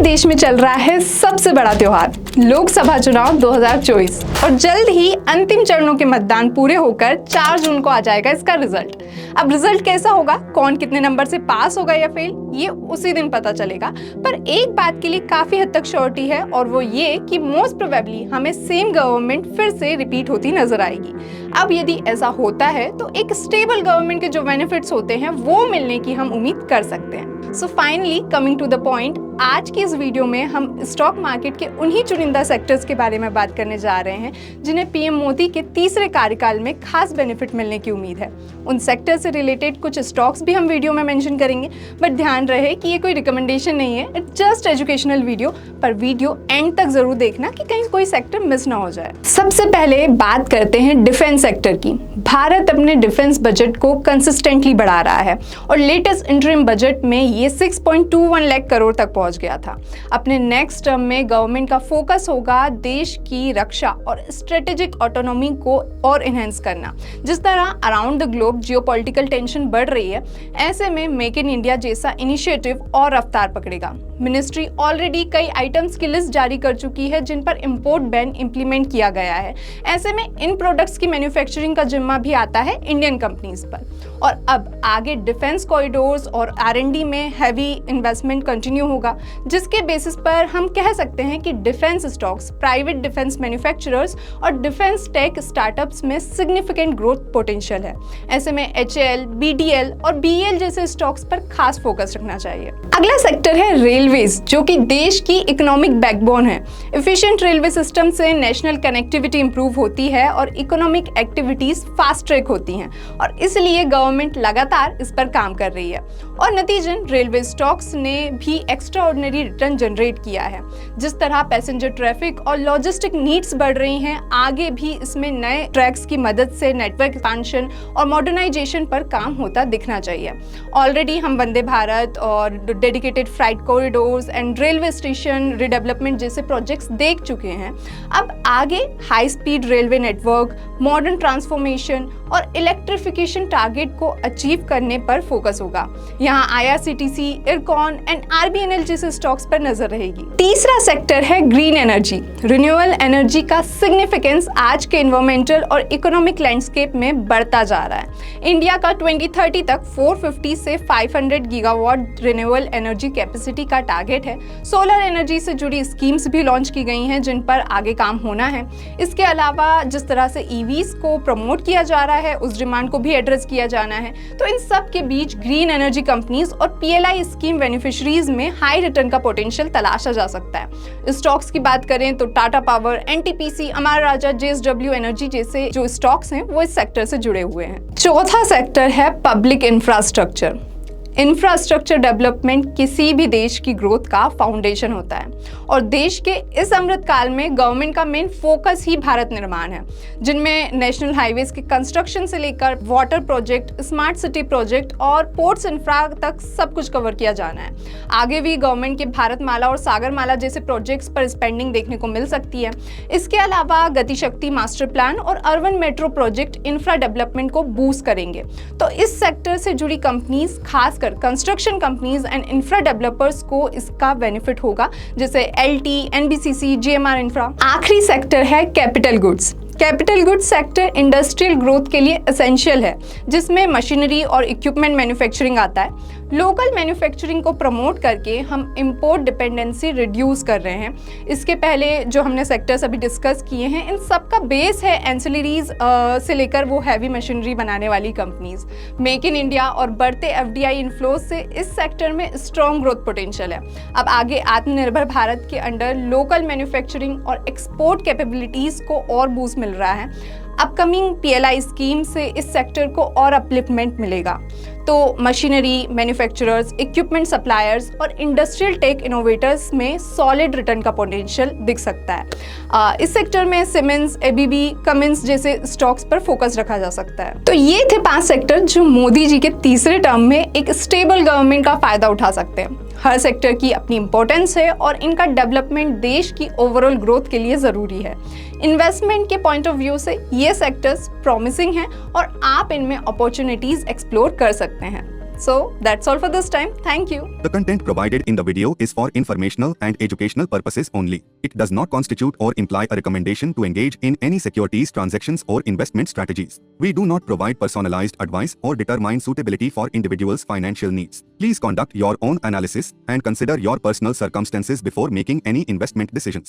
देश में चल रहा है सबसे बड़ा त्योहार लोकसभा चुनाव 2024 और जल्द ही अंतिम चरणों के मतदान पूरे होकर 4 जून को आ जाएगा इसका रिजल्ट। अब रिजल्ट कैसा होगा, कौन कितने नंबर से पास होगा या फेल, ये उसी दिन पता चलेगा। पर एक बात के लिए काफी हद तक श्योरिटी है और वो ये कि मोस्ट प्रोबेबली हमें सेम गवर्नमेंट फिर से रिपीट होती नजर आएगी। अब यदि ऐसा होता है तो एक स्टेबल गवर्नमेंट के जो बेनिफिट्स होते हैं वो मिलने की हम उम्मीद कर सकते हैं। So finally coming to the point, आज की इस वीडियो में हम स्टॉक मार्केट के उन्हीं चुनिंदा सेक्टर्स के बारे में बात करने जा रहे हैं जिन्हें पीएम मोदी के तीसरे कार्यकाल में खास बेनिफिट मिलने की उम्मीद है। उन सेक्टर से रिलेटेड कुछ स्टॉक्स भी हम वीडियो में मेंशन करेंगे, बट ध्यान रहे कि ये कोई रिकमेंडेशन नहीं है, इट्स जस्ट एजुकेशनल वीडियो। पर वीडियो एंड तक जरूर देखना कि कहीं कोई सेक्टर मिस ना हो जाए। सबसे पहले बात करते हैं डिफेंस सेक्टर की। भारत अपने डिफेंस बजट को कंसिस्टेंटली बढ़ा रहा है और लेटेस्ट इंटरिम बजट में ये 6.21 लाख करोड़ तक पहुंच गया था। अपने नेक्स्ट टर्म में गवर्नमेंट का फोकस होगा देश की रक्षा और स्ट्रेटेजिक ऑटोनॉमी को और इनहेंस करना। जिस तरह around the globe geopolitical tension बढ़ रही है, ऐसे में मेक इन इंडिया जैसा इनिशिएटिव और रफ्तार पकड़ेगा। मिनिस्ट्री ऑलरेडी कई आइटम्स की लिस्ट जारी कर चुकी है जिन पर इंपोर्ट बैन इंप्लीमेंट किया गया है। ऐसे में इन प्रोडक्ट्स की मैन्युफैक्चरिंग का जिम्मा भी आता है इंडियन कंपनीज पर। और अब आगे डिफेंस कॉरिडोर्स और R&D में हैवी इन्वेस्टमेंट कंटिन्यू होगा, जिसके बेसिस पर हम कह सकते हैं कि defence stocks, private defence manufacturers और डिफेंस टेक स्टार्टअप्स में सिग्निफिकेंट ग्रोथ पोटेंशियल है। ऐसे में HAL, BDL और BEL जैसे स्टॉक्स पर खास फोकस रखना चाहिए। अगला सेक्टर है रेलवेज, जो कि देश की इकोनॉमिक बैकबोन है। एफिशिएंट रेलवे सिस्टम से नेशनल कनेक्टिविटी इंप्रूव होती है और इकोनॉमिक एक्टिविटीज फास्ट ट्रैक होती हैं और इसलिए गवर्नमेंट लगातार इस पर काम कर रही है और नतीजन रेलवे स्टॉक्स ने भी एक्स्ट्राऑर्डिनरी रिटर्न जनरेट किया है। जिस तरह पैसेंजर ट्रैफिक और लॉजिस्टिक नीड्स बढ़ रही हैं, आगे भी इसमें नए ट्रैक्स की मदद से नेटवर्क एक्सपांशन और मॉडर्नाइजेशन पर काम होता दिखना चाहिए। ऑलरेडी हम वंदे भारत और dedicated flight corridors and railway station redevelopment जैसे प्रोजेक्ट्स देख चुके हैं। अब आगे high speed railway network, modern transformation और इलेक्ट्रिफिकेशन टारगेट को अचीव करने पर फोकस होगा। यहाँ IRCTC, इरकॉन एंड RBNL जैसे स्टॉक्स पर नजर रहेगी। तीसरा सेक्टर है ग्रीन एनर्जी। रिन्यूएबल एनर्जी का सिग्निफिकेंस आज के एनवायरमेंटल और इकोनॉमिक लैंडस्केप में बढ़ता जा रहा है। इंडिया का 2030 तक 450 से 500 गीगावाट रिन्यूएबल एनर्जी कैपेसिटी का टारगेट है। सोलर एनर्जी से जुड़ी स्कीम्स भी लॉन्च की गई हैं जिन पर आगे काम होना है। इसके अलावा जिस तरह से EVs को प्रमोट किया जा रहा है, उस डिमांड को भी एड्रेस किया जाना है। तो इन सब के बीच ग्रीन एनर्जी कंपनीज और PLI स्कीम बेनिफिशरीज में हाई रिटर्न का पोटेंशियल तलाशा जा सकता है। स्टॉक्स की बात करें तो टाटा पावर, NTPC, अमर राजा, JSW एनर्जी जैसे जो स्टॉक्स हैं वो इस सेक्टर से जुड़े हुए हैं। चौथा सेक्टर है पब्लिक इंफ्रास्ट्रक्चर। इंफ्रास्ट्रक्चर डेवलपमेंट किसी भी देश की ग्रोथ का फाउंडेशन होता है और देश के इस अमृत काल में गवर्नमेंट का मेन फोकस ही भारत निर्माण है, जिनमें नेशनल हाईवेज के कंस्ट्रक्शन से लेकर water project, smart city project और पोर्ट्स इंफ्रा तक सब कुछ कवर किया जाना है। आगे भी गवर्नमेंट के भारतमाला और सागरमाला जैसे प्रोजेक्ट्स पर स्पेंडिंग देखने को मिल सकती है। इसके अलावा गतिशक्ति मास्टर प्लान और urban metro project infra development को बूस्ट करेंगे। तो इस सेक्टर से जुड़ी कंपनीज, खासकर construction companies and infra developers को इसका बेनिफिट होगा, जैसे LT, NBCC, GMR इंफ्रा। आखिरी सेक्टर है capital goods. Capital goods sector industrial growth के लिए एसेंशियल है, जिसमें मशीनरी और इक्विपमेंट मैन्युफैक्चरिंग आता है। लोकल मैन्युफैक्चरिंग को प्रमोट करके हम इंपोर्ट डिपेंडेंसी रिड्यूस कर रहे हैं। इसके पहले जो हमने सेक्टर्स अभी डिस्कस किए हैं, इन सब का बेस है एंसिलरीज से लेकर वो हैवी मशीनरी बनाने वाली कंपनीज। मेक इन इंडिया और बढ़ते FDI इनफ्लोज से इस सेक्टर में स्ट्रॉन्ग ग्रोथ पोटेंशियल है। अब आगे आत्मनिर्भर भारत के अंडर लोकल मैन्युफैक्चरिंग और एक्सपोर्ट कैपेबिलिटीज को और बूस्ट मिल रहा है। अपकमिंग PLI स्कीम से इस सेक्टर को और अपलिफ्टमेंट मिलेगा। तो मशीनरी मैन्युफैक्चरर्स, इक्विपमेंट सप्लायर्स और इंडस्ट्रियल टेक इनोवेटर्स में सॉलिड रिटर्न का पोटेंशियल दिख सकता है। इस सेक्टर में सिमेंस, ABB, कमिंस जैसे स्टॉक्स पर फोकस रखा जा सकता है। तो ये थे 5 सेक्टर जो मोदी जी के तीसरे टर्म में एक स्टेबल गवर्नमेंट का फायदा उठा सकते हैं। हर सेक्टर की अपनी इंपॉर्टेंस है और इनका डेवलपमेंट देश की ओवरऑल ग्रोथ के लिए ज़रूरी है। इन्वेस्टमेंट के पॉइंट ऑफ व्यू से ये सेक्टर्स प्रॉमिसिंग हैं और आप इनमें अपॉर्चुनिटीज़ एक्सप्लोर कर सकते हैं। So that's all for this time. Thank you. The content provided in the video is for informational and educational purposes only. It does not constitute or imply a recommendation to engage in any securities transactions or investment strategies. We do not provide personalized advice or determine suitability for individuals' financial needs. Please conduct your own analysis and consider your personal circumstances before making any investment decisions.